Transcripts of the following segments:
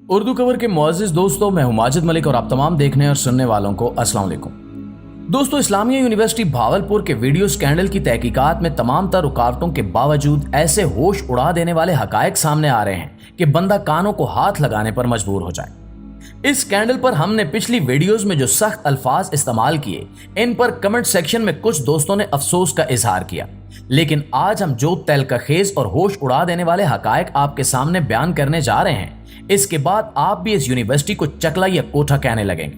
Urdu cover के मुअज़्ज़िज़ दोस्तों, मैं हूं माजिद मलिक और आप तमाम देखने और सुनने वालों को अस्सलाम वालेकुम। दोस्तों, इस्लामिया यूनिवर्सिटी भावलपुर के वीडियो स्कैंडल की तहकीकात में तमाम तर रुकावटों के बावजूद ऐसे होश उड़ा देने वाले हकायक सामने आ रहे हैं कि बंदा कानों को हाथ लगाने पर मजबूर हो जाए। इस स्कैंडल पर हमने पिछली वीडियोस में जो सख्त अल्फाज इस्तेमाल किए, इन पर कमेंट सेक्शन में कुछ दोस्तों ने अफसोस का इजहार किया, लेकिन आज हम जो तहलका-खेज और होश उड़ा देने वाले हकायक आपके सामने बयान करने जा रहे हैं, इसके बाद आप भी इस यूनिवर्सिटी को चकला या कोठा कहने लगेंगे।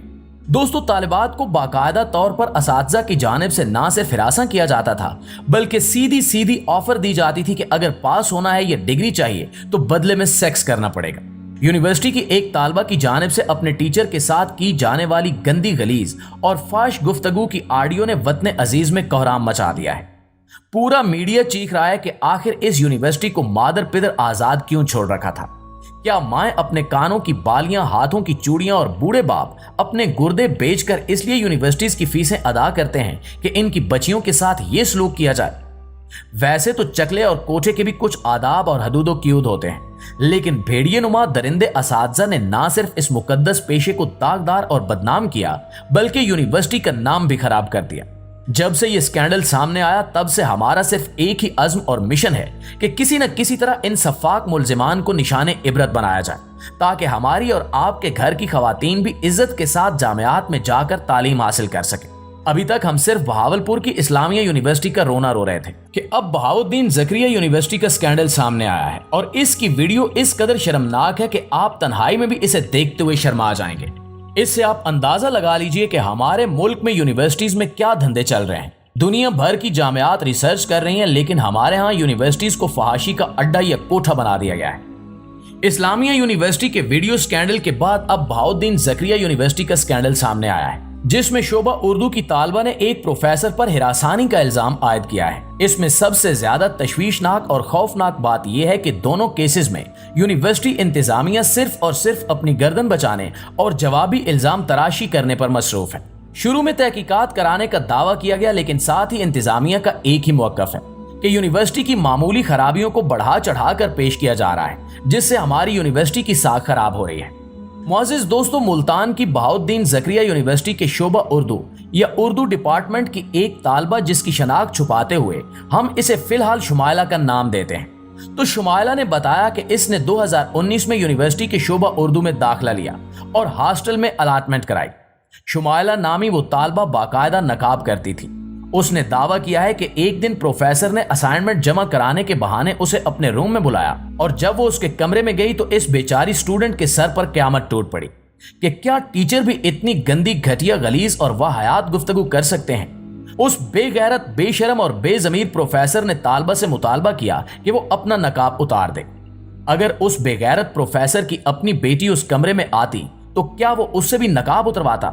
दोस्तों, तालिबात को बाकायदा तौर पर असातिज़ा की जानिब से ना सिर्फ हिरासा किया जाता था, बल्कि सीधी सीधी ऑफर दी जाती थी कि अगर पास होना है या डिग्री चाहिए तो बदले में सेक्स करना पड़ेगा। यूनिवर्सिटी की एक तालबा की जानिब से अपने टीचर के साथ की जाने वाली गंदी गलीज और फाश गुफ्तगू की ऑडियो ने वतन अजीज में कोहराम मचा दिया है। पूरा मीडिया चीख रहा है कि आखिर इस यूनिवर्सिटी को मादर पिदर आजाद क्यों छोड़ रखा था। क्या माएं अपने कानों की बालियां, हाथों की चूड़ियां और बूढ़े बाप अपने गुर्दे बेचकर इसलिए यूनिवर्सिटीज की फीसें अदा करते हैं कि इनकी बच्चियों के साथ ये सलूक किया जाए? वैसे तो चकले और कोठे के भी कुछ आदाब और हदूदो क़यूद होते हैं, लेकिन भेड़िए नुमा दरिंदे असातिज़ा ने ना सिर्फ इस मुकद्दस पेशे को दागदार और बदनाम किया, बल्कि यूनिवर्सिटी का नाम भी खराब कर दिया। जब से ये स्कैंडल सामने आया, तब से हमारा सिर्फ एक ही अज़्म और मिशन है कि किसी न किसी तरह इन सफाक मुल्जिमान को निशाने इबरत बनाया जाए, ताकि हमारी और आपके घर की खवातीन भी इज्जत के साथ जामियात में जाकर तालीम हासिल कर सके। अभी तक हम सिर्फ बहावलपुर की इस्लामिया यूनिवर्सिटी का रोना रो रहे थे कि अब बहाउद्दीन ज़करिया यूनिवर्सिटी का स्कैंडल सामने आया है और इसकी वीडियो इस कदर शर्मनाक है कि आप तन्हाई में भी इसे देखते हुए शर्मा जाएंगे। इससे आप अंदाजा लगा लीजिए कि हमारे मुल्क में यूनिवर्सिटीज में क्या धंधे चल रहे हैं। दुनिया भर की जामियात रिसर्च कर रही हैं, लेकिन हमारे यहाँ यूनिवर्सिटीज को फहाशी का अड्डा या कोठा बना दिया गया है। इस्लामिया यूनिवर्सिटी के वीडियो स्कैंडल के बाद अब बहाउद्दीन ज़करिया यूनिवर्सिटी का स्कैंडल सामने आया है, जिसमें शोबा उर्दू की तालबा ने एक प्रोफेसर पर हिरासानी का इल्जाम आयद किया है। इसमें सबसे ज्यादा तशवीशनाक और खौफनाक बात यह है कि दोनों केसेस में यूनिवर्सिटी इंतजामिया सिर्फ और सिर्फ अपनी गर्दन बचाने और जवाबी इल्जाम तराशी करने पर मसरूफ है। शुरू में तहकीकात कराने का दावा किया गया, लेकिन साथ ही इंतजामिया का एक ही मौक़िफ़ है कि यूनिवर्सिटी की मामूली खराबियों को बढ़ा चढ़ा कर पेश किया जा रहा है, जिससे हमारी यूनिवर्सिटी की साख खराब हो रही है। मुअज़्ज़िज़ दोस्तों, मुल्तान की बहाउद्दीन ज़करिया यूनिवर्सिटी के शोबा उर्दू या उर्दू डिपार्टमेंट की एक तालबा, जिसकी शनाख्त छुपाते हुए हम इसे फिलहाल शुमाइला का नाम देते हैं, तो शुमाइला ने बताया कि इसने 2019 में यूनिवर्सिटी के शोबा उर्दू में दाखिला लिया और हॉस्टल में अलाटमेंट कराई। शुमाइला नामी वो तालबा बाकायदा नकाब करती थी। उसने दावा किया है कि एक दिन प्रोफेसर ने असाइनमेंट जमा कराने के बहाने उसे अपने रूम में बुलाया और जब वो उसके कमरे में गई तो इस बेचारी स्टूडेंट के सर पर क़यामत टूट पड़ी कि क्या टीचर भी इतनी गंदी, घटिया, गलीज और वाहियात गुफ्तगू कर सकते हैं। उस बेगैरत, बेशरम और बेज़मीर प्रोफेसर ने तालबा से मुतालबा किया कि वो अपना नकाब उतार दे। अगर उस बेगैरत प्रोफेसर की अपनी बेटी उस कमरे में आती तो क्या वो उससे भी नकाब उतरवाता?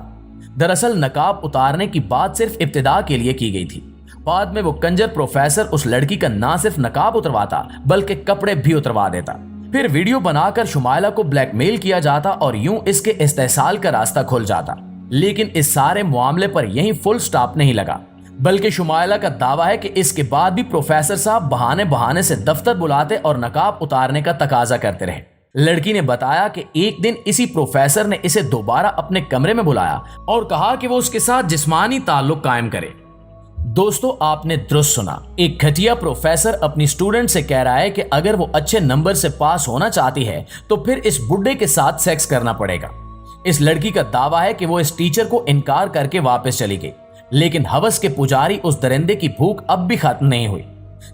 दरअसल नकाब उतारने की बात सिर्फ इब्तिदा के लिए की गई थी। बाद में वो कंजर प्रोफेसर उस लड़की का ना सिर्फ नकाब उतरवाता बल्कि कपड़े भी उतरवा देता। फिर वीडियो बनाकर शुमाइला को ब्लैकमेल किया जाता और यूं इसके इस्तेहसाल का रास्ता खुल जाता। लेकिन इस सारे मामले पर यहीं फुल स्टॉप नहीं लगा, बल्कि शुमाइला का दावा है कि इसके बाद भी प्रोफेसर साहब बहाने बहाने से दफ्तर बुलाते और नकाब उतारने का तकाजा करते रहे। लड़की ने बताया कि एक दिन इसी प्रोफेसर ने इसे दोबारा अपने कमरे में बुलाया और कहा कि वो उसके साथ जिस्मानी ताल्लुक कायम करे। दोस्तों, आपने दुरुस्त सुना, एक घटिया प्रोफेसर अपनी स्टूडेंट से कह रहा है कि अगर वो अच्छे नंबर से पास होना चाहती है तो फिर इस बुड्ढे के साथ सेक्स करना पड़ेगा। इस लड़की का दावा है कि वो इस टीचर को इनकार करके वापस चली गई, लेकिन हवस के पुजारी उस दरिंदे की भूख अब भी खत्म नहीं हुई।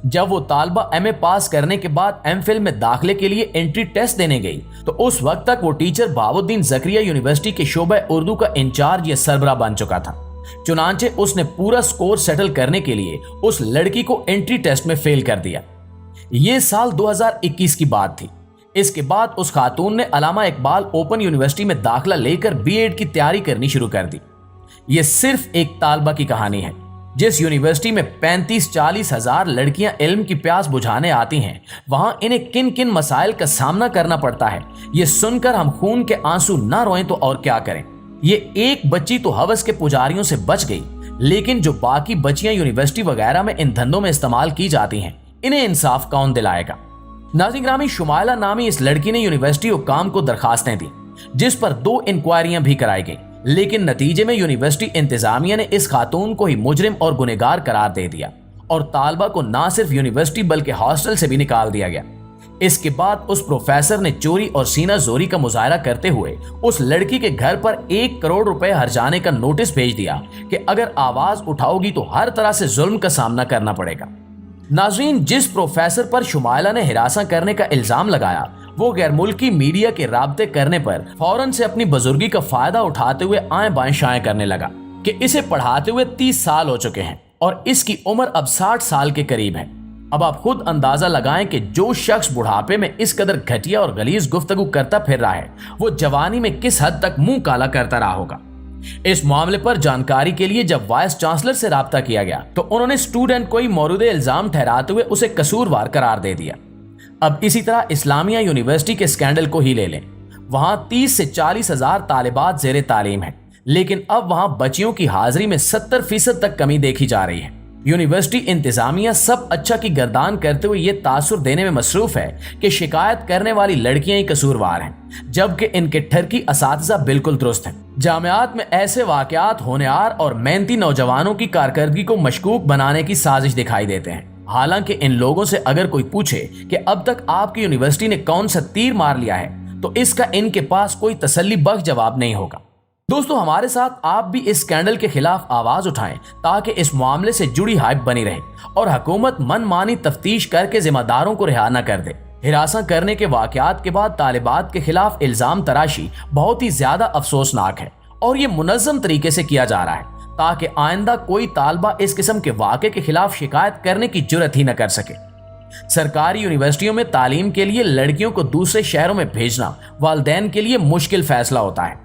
जब वो तालबा एमए पास करने के बाद एमफिल में दाखिले के लिए एंट्री टेस्ट देने गई तो उस वक्त तक वो टीचर बहाउद्दीन ज़करिया यूनिवर्सिटी के शोबा उर्दू का इंचार्ज या सरबरा बन चुका था। चुनांचे उसने पूरा स्कोर सेटल करने के लिए उस लड़की को एंट्री टेस्ट में फेल कर दिया। ये साल 2021 की बात थी। इसके बाद उस खातून ने अल्लामा इकबाल ओपन यूनिवर्सिटी में दाखिला लेकर बीएड की तैयारी करनी शुरू कर दी। ये सिर्फ एक तालबा की कहानी है। जिस यूनिवर्सिटी में 35-40 हजार लड़कियां इल्म की प्यास बुझाने आती हैं, वहां इन्हें किन किन मसाइल का सामना करना पड़ता है, ये सुनकर हम खून के आंसू ना रोएं तो और क्या करें। ये एक बच्ची तो हवस के पुजारियों से बच गई, लेकिन जो बाकी बच्चियां यूनिवर्सिटी वगैरह में इन धंधों में इस्तेमाल की जाती हैं, इन्हें इंसाफ कौन दिलाएगा। नाज़रीन ग्रामी, शुमाइला नामी इस लड़की ने यूनिवर्सिटी हुक्काम को दरखास्तें दी, जिस पर 2 इंक्वायरियां भी कराई गई, लेकिन नतीजे में यूनिवर्सिटी इंतजामिया ने इस खातून को ही मुजरिम और गुनहगार करार दे दिया और तालबा को न सिर्फ यूनिवर्सिटी बल्कि हॉस्टल से भी निकाल दिया गया। इसके बाद उस प्रोफेसर ने चोरी और सीना जोरी का मुजाहरा करते हुए उस लड़की के घर पर 1 करोड़ रुपए हर्जाने का नोटिस भेज दिया कि अगर आवाज उठाओगी तो हर तरह से जुल्म का सामना करना पड़ेगा। नाज़रीन, जिस प्रोफेसर पर शुमाइला ने हिरासा करने का इल्जाम लगाया, वो गैर मुल्की मीडिया के राब्ते करने पर फौरन से अपनी बुजुर्गी का फायदा उठाते हुए आएं बाएं शाएं करने लगा कि इसे पढ़ाते हुए 30 साल हो चुके हैं और इसकी उम्र अब 60 साल के करीब है। अब आप खुद अंदाजा लगाएं कि जो शख्स बुढ़ापे में इस कदर घटिया और गलीज गुफ्तगू करता फिर रहा है, वो जवानी में किस हद तक मुंह काला करता रहा होगा। इस मामले पर जानकारी के लिए जब वाइस चांसलर से राब्ता किया गया तो उन्होंने स्टूडेंट को ही मौजूदा इल्जाम ठहराते हुए उसे कसूरवार करार दे दिया। अब इसी तरह इस्लामिया यूनिवर्सिटी के स्कैंडल को ही ले लें। वहां 30 से 40 हजार तालिबात जेरे तालीम है, लेकिन अब वहां बच्चियों की हाजिरी में 70% तक कमी देखी जा रही है। यूनिवर्सिटी इंतजामिया सब अच्छा की गर्दान करते हुए ये तासुर देने में मसरूफ है कि शिकायत करने वाली लड़कियां ही कसूरवार हैं, जबकि इनके ठरकी असातिज़ा बिल्कुल दुरुस्त हैं। जामियात में ऐसे वाकयात होनहार और मेहनती नौजवानों की कारकर्दगी को मशकूक बनाने की साजिश दिखाई देते हैं। हालांकि इन लोगों से अगर कोई पूछे कि अब तक आपकी यूनिवर्सिटी ने कौन सा तीर मार लिया है, तो इसका इनके पास कोई तसल्ली बख्श जवाब नहीं होगा। दोस्तों, हमारे साथ आप भी इस स्कैंडल के खिलाफ आवाज उठाएं ताकि इस मामले से जुड़ी हाइप बनी रहे और हुकूमत मनमानी तफ्तीश करके जिम्मेदारों को रिहा न कर दे। हिरासा करने के वाकयात के बाद तालिबात के खिलाफ इल्जाम तराशी बहुत ही ज्यादा अफसोसनाक है और ये मुनज़्ज़म तरीके से किया जा रहा है ताकि आइंदा कोई तालबा इस किस्म के वाक़े के खिलाफ शिकायत करने की जुर्रत ही न कर सके। सरकारी यूनिवर्सिटियों में तालीम के लिए लड़कियों को दूसरे शहरों में भेजना वालिदैन के लिए मुश्किल फैसला होता है।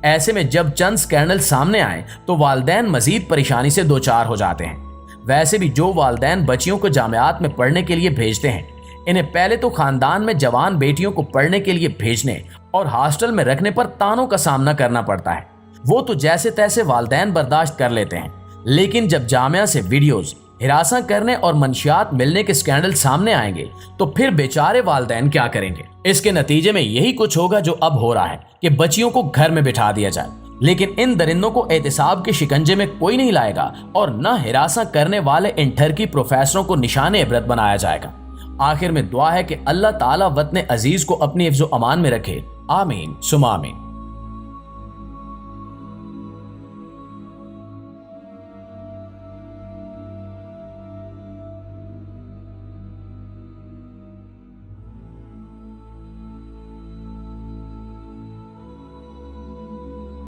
ऐसे में जब चंद स्कैंडल सामने आए तो वालिदैन मजीद परेशानी से दो चार हो जाते हैं। वैसे भी जो वालिदैन बच्चियों को जामियात में पढ़ने के लिए भेजते हैं, इन्हें पहले तो खानदान में जवान बेटियों को पढ़ने के लिए भेजने और हॉस्टल में रखने पर तानों का सामना करना पड़ता है। वो तो जैसे तैसे वालिदैन बर्दाश्त कर लेते हैं, लेकिन जब जामिया से वीडियोज, हिरासा करने और मंशियात मिलने के स्कैंडल सामने आएंगे तो फिर बेचारे वालिदैन क्या करेंगे। इसके नतीजे में यही कुछ होगा जो अब हो रहा है कि बच्चियों को घर में बिठा दिया जाए, लेकिन इन दरिंदों को एहतिसाब के शिकंजे में कोई नहीं लाएगा और न हिरासा करने वाले इन ठरकी प्रोफेसरों को निशाने इबरत बनाया जाएगा। आखिर में दुआ है कि अल्लाह ताला वतन अजीज को अपनी हिफ्ज़ो अमान में रखे। आमीन सुमा आमीन।